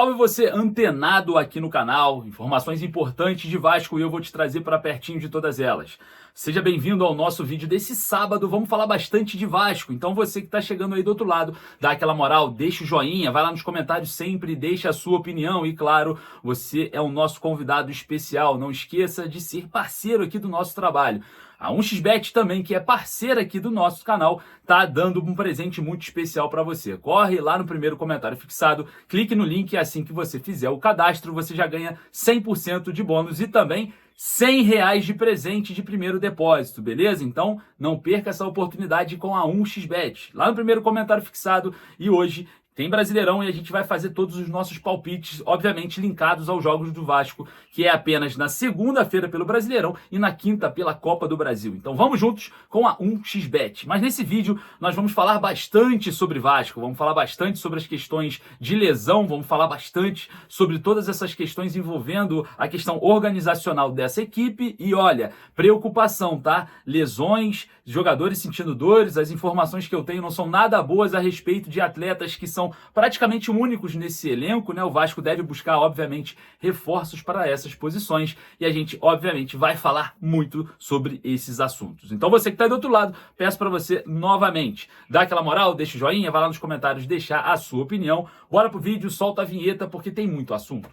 Salve você antenado aqui no canal, informações importantes de Vasco e eu vou te trazer para pertinho de todas elas. Seja bem-vindo ao nosso vídeo desse sábado, vamos falar bastante de Vasco, então você que está chegando aí do outro lado, dá aquela moral, deixa o joinha, vai lá nos comentários sempre, deixa a sua opinião e claro, você é o nosso convidado especial, não esqueça de ser parceiro aqui do nosso trabalho. A 1xBet também, que é parceira aqui do nosso canal, tá dando um presente muito especial para você. Corre lá no primeiro comentário fixado, clique no link e assim que você fizer o cadastro, você já ganha 100% de bônus e também R$ 100 de presente de primeiro depósito, beleza? Então não perca essa oportunidade com a 1xBet. Lá no primeiro comentário fixado e hoje tem Brasileirão e a gente vai fazer todos os nossos palpites, obviamente linkados aos jogos do Vasco, que é apenas na segunda-feira pelo Brasileirão e na quinta pela Copa do Brasil. Então vamos juntos com a 1xBet. Mas nesse vídeo nós vamos falar bastante sobre Vasco, vamos falar bastante sobre as questões de lesão, vamos falar bastante sobre todas essas questões envolvendo a questão organizacional dessa equipe e olha, preocupação, tá? Lesões, jogadores sentindo dores, as informações que eu tenho não são nada boas a respeito de atletas que são praticamente únicos nesse elenco, né? O Vasco deve buscar, obviamente, reforços para essas posições e a gente, obviamente, vai falar muito sobre esses assuntos. Então você que está aí do outro lado, peço para você novamente, dá aquela moral, deixa o joinha, vai lá nos comentários deixar a sua opinião. Bora pro vídeo, solta a vinheta porque tem muito assunto.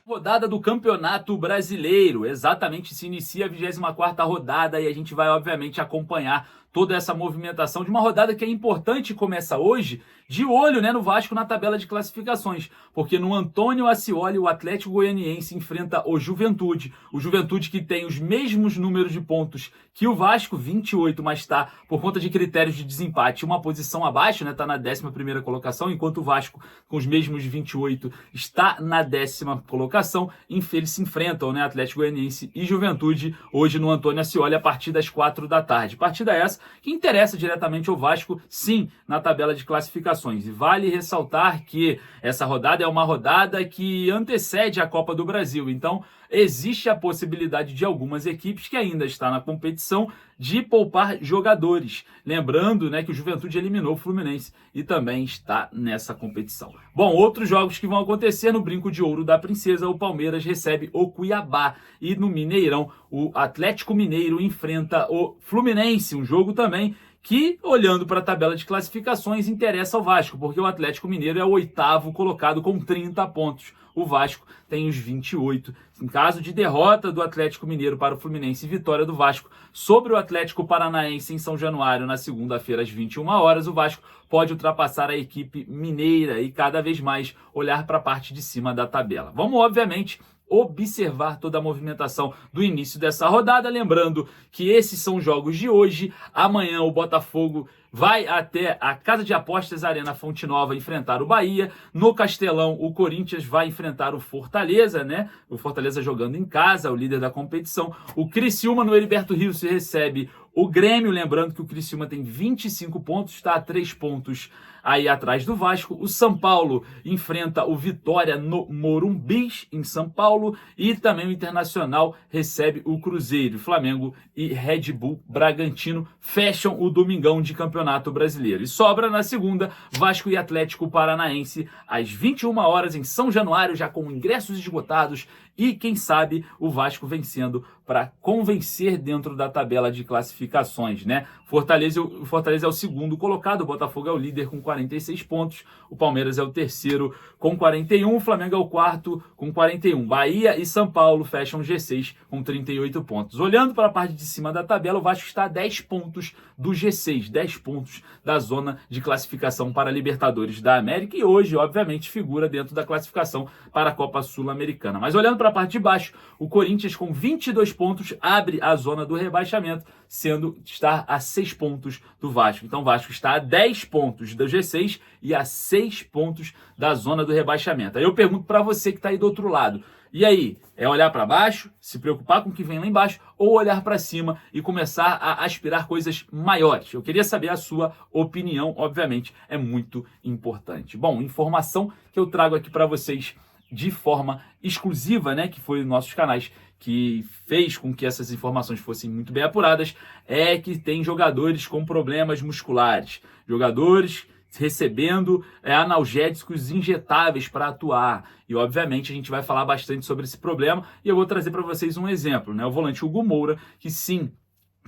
Rodada do Campeonato Brasileiro, exatamente, se inicia a 24ª rodada e a gente vai obviamente acompanhar toda essa movimentação de uma rodada que é importante e começa hoje, de olho, né, no Vasco na tabela de classificações, porque no Antônio Ascioli o Atlético Goianiense enfrenta o Juventude que tem os mesmos números de pontos que o Vasco, 28, mas está por conta de critérios de desempate uma posição abaixo, né, está na 11ª colocação, enquanto o Vasco com os mesmos 28 está na 10ª colocação. Eles se enfrentam, né, Atlético Goianiense e Juventude hoje no Antônio Ascioli a partir das 4 da tarde. Partida essa que interessa diretamente ao Vasco, sim, na tabela de classificações. E vale ressaltar que essa rodada é uma rodada que antecede a Copa do Brasil. Então, existe a possibilidade de algumas equipes que ainda estão na competição de poupar jogadores. Lembrando, né, que o Juventude eliminou o Fluminense e também está nessa competição. Bom, outros jogos que vão acontecer no Brinco de Ouro da Princesa, o Palmeiras recebe o Cuiabá e no Mineirão o Atlético Mineiro enfrenta o Fluminense, um jogo também que, olhando para a tabela de classificações, interessa ao Vasco, porque o Atlético Mineiro é o 8º colocado com 30 pontos. O Vasco tem os 28. Em caso de derrota do Atlético Mineiro para o Fluminense e vitória do Vasco sobre o Atlético Paranaense em São Januário na segunda-feira às 21 horas, o Vasco pode ultrapassar a equipe mineira e cada vez mais olhar para a parte de cima da tabela. Vamos, obviamente, observar toda a movimentação do início dessa rodada, lembrando que esses são jogos de hoje. Amanhã o Botafogo vai até a Casa de Apostas Arena Fonte Nova enfrentar o Bahia. No Castelão, o Corinthians vai enfrentar o Fortaleza, né? O Fortaleza jogando em casa, o líder da competição. O Criciúma no Heriberto Rios recebe o Grêmio, lembrando que o Criciúma tem 25 pontos, está a 3 pontos aí atrás do Vasco. O São Paulo enfrenta o Vitória no Morumbis, em São Paulo. E também o Internacional recebe o Cruzeiro. Flamengo e Red Bull Bragantino fecham o domingão de Campeonato Brasileiro. E sobra na segunda, Vasco e Atlético Paranaense, às 21 horas em São Januário, já com ingressos esgotados. E quem sabe o Vasco vencendo para convencer dentro da tabela de classificações, né? Fortaleza é o segundo colocado, o Botafogo é o líder com 46 pontos, o Palmeiras é o terceiro com 41, o Flamengo é o quarto com 41. Bahia e São Paulo fecham o G6 com 38 pontos. Olhando para a parte de cima da tabela, o Vasco está a 10 pontos do G6, 10 pontos da zona de classificação para a Libertadores da América e hoje, obviamente, figura dentro da classificação para a Copa Sul-Americana. Mas olhando para a parte de baixo, o Corinthians com 22 pontos abre a zona do rebaixamento, está a 6 pontos do Vasco. Então o Vasco está a 10 pontos do G6 e a 6 pontos da zona do rebaixamento. Aí eu pergunto para você que está aí do outro lado, E aí, é olhar para baixo, se preocupar com o que vem lá embaixo, ou olhar para cima e começar a aspirar coisas maiores? Eu queria saber a sua opinião, obviamente, é muito importante. Bom, informação que eu trago aqui para vocês de forma exclusiva, né, que foi nos nossos canais, que fez com que essas informações fossem muito bem apuradas, é que tem jogadores com problemas musculares, jogadores recebendo analgésicos injetáveis para atuar. E obviamente a gente vai falar bastante sobre esse problema e eu vou trazer para vocês um exemplo, né? O volante Hugo Moura, que sim,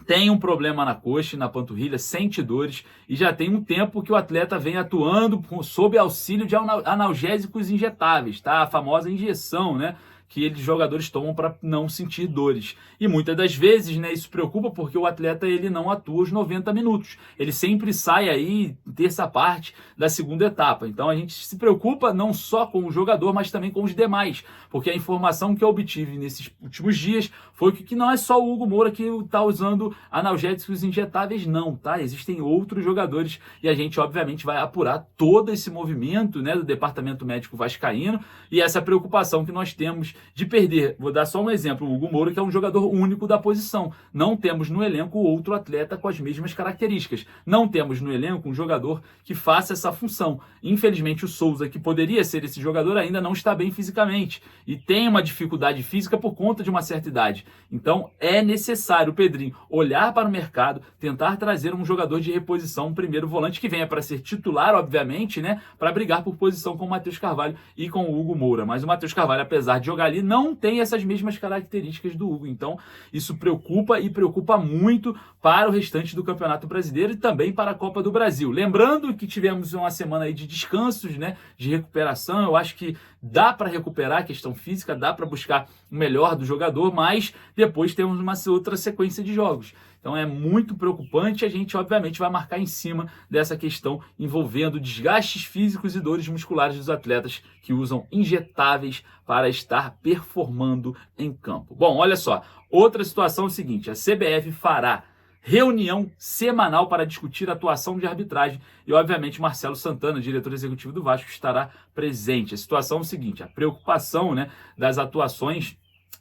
tem um problema na coxa e na panturrilha, sente dores, e já tem um tempo que o atleta vem atuando sob auxílio de analgésicos injetáveis, tá? A famosa injeção, né? Que eles jogadores tomam para não sentir dores. E muitas das vezes, né, isso preocupa porque o atleta ele não atua os 90 minutos. Ele sempre sai aí terça parte da segunda etapa. Então a gente se preocupa não só com o jogador, mas também com os demais, porque a informação que eu obtive nesses últimos dias foi que não é só o Hugo Moura que está usando analgésicos injetáveis, não, tá? Existem outros jogadores e a gente obviamente vai apurar todo esse movimento, né, do departamento médico vascaíno e essa preocupação que nós temos de perder. Vou dar só um exemplo, o Hugo Moura, que é um jogador único da posição. Não temos no elenco outro atleta com as mesmas características. Não temos no elenco um jogador que faça essa função. Infelizmente o Souza, que poderia ser esse jogador, ainda não está bem fisicamente e tem uma dificuldade física por conta de uma certa idade. Então é necessário, Pedrinho, olhar para o mercado, tentar trazer um jogador de reposição, um primeiro volante que venha para ser titular, obviamente, né, para brigar por posição com o Matheus Carvalho e com o Hugo Moura. Mas o Matheus Carvalho, apesar de jogar ali, não tem essas mesmas características do Hugo. Então, isso preocupa e preocupa muito para o restante do Campeonato Brasileiro e também para a Copa do Brasil. Lembrando que tivemos uma semana aí de descansos, né, de recuperação. Eu acho que dá para recuperar a questão física, dá para buscar o melhor do jogador, mas depois temos uma outra sequência de jogos. Então é muito preocupante, a gente obviamente vai marcar em cima dessa questão envolvendo desgastes físicos e dores musculares dos atletas que usam injetáveis para estar performando em campo. Bom, olha só, outra situação é o seguinte, a CBF fará reunião semanal para discutir a atuação de arbitragem e, obviamente, Marcelo Santana, diretor executivo do Vasco, estará presente. A situação é o seguinte, a preocupação, né, das atuações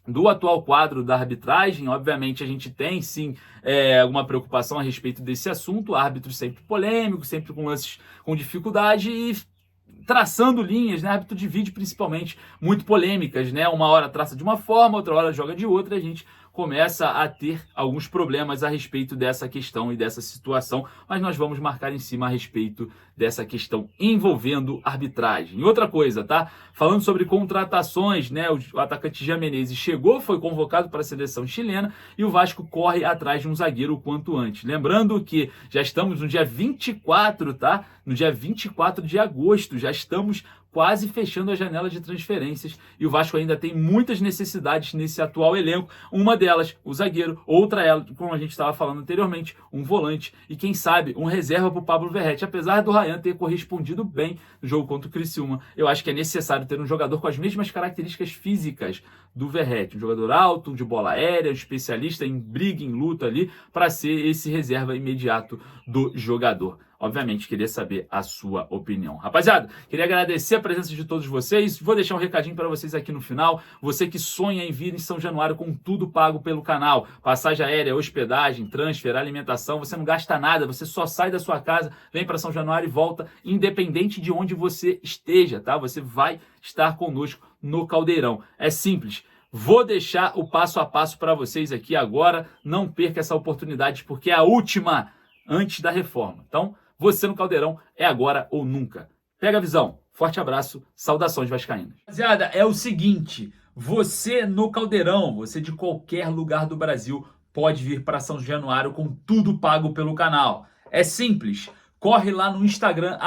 do atual quadro da arbitragem, obviamente a gente tem sim alguma preocupação a respeito desse assunto, árbitros sempre polêmicos, sempre com lances com dificuldade e traçando linhas, né? Árbitro de vídeo principalmente, muito polêmicas, né? Uma hora traça de uma forma, outra hora joga de outra, e a gente começa a ter alguns problemas a respeito dessa questão e dessa situação, mas nós vamos marcar em cima a respeito dessa questão envolvendo arbitragem. E outra coisa, tá? Falando sobre contratações, né? O atacante Jean Menezes chegou, foi convocado para a seleção chilena e o Vasco corre atrás de um zagueiro o quanto antes. Lembrando que já estamos no dia 24, tá? No dia 24 de agosto, já estamos quase fechando a janela de transferências e o Vasco ainda tem muitas necessidades nesse atual elenco. Uma delas, o zagueiro, outra ela, como a gente estava falando anteriormente, um volante e quem sabe um reserva para o Pablo Verratti. Apesar do Ryan ter correspondido bem no jogo contra o Criciúma, eu acho que é necessário ter um jogador com as mesmas características físicas do Verratti, um jogador alto, de bola aérea, um especialista em briga, em luta ali, para ser esse reserva imediato do jogador. Obviamente, queria saber a sua opinião. Rapaziada, queria agradecer a presença de todos vocês. Vou deixar um recadinho para vocês aqui no final. Você que sonha em vir em São Januário com tudo pago pelo canal. Passagem aérea, hospedagem, transfer, alimentação. Você não gasta nada, você só sai da sua casa, vem para São Januário e volta, independente de onde você esteja, tá? Você vai estar conosco no Caldeirão. É simples. Vou deixar o passo a passo para vocês aqui agora. Não perca essa oportunidade, porque é a última antes da reforma. Então, você no Caldeirão é agora ou nunca. Pega a visão. Forte abraço. Saudações vascaínas. Rapaziada, é o seguinte. Você no Caldeirão, você de qualquer lugar do Brasil, pode vir para São Januário com tudo pago pelo canal. É simples. Corre lá no Instagram,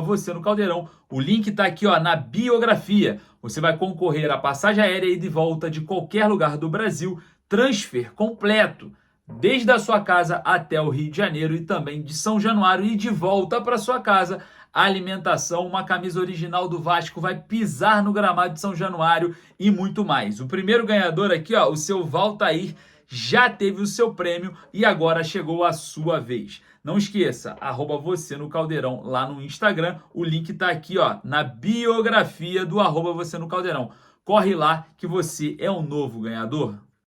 @você no Caldeirão. O link tá aqui, ó, na biografia. Você vai concorrer a passagem aérea e de volta de qualquer lugar do Brasil. Transfer completo. Desde a sua casa até o Rio de Janeiro e também de São Januário e de volta para sua casa. Alimentação, uma camisa original do Vasco vai pisar no gramado de São Januário e muito mais. O primeiro ganhador aqui, ó, o seu Valtair, já teve o seu prêmio e agora chegou a sua vez. Não esqueça, @você no Caldeirão lá no Instagram. O link tá aqui, ó, na biografia do @você no Caldeirão. Corre lá que você é o novo ganhador.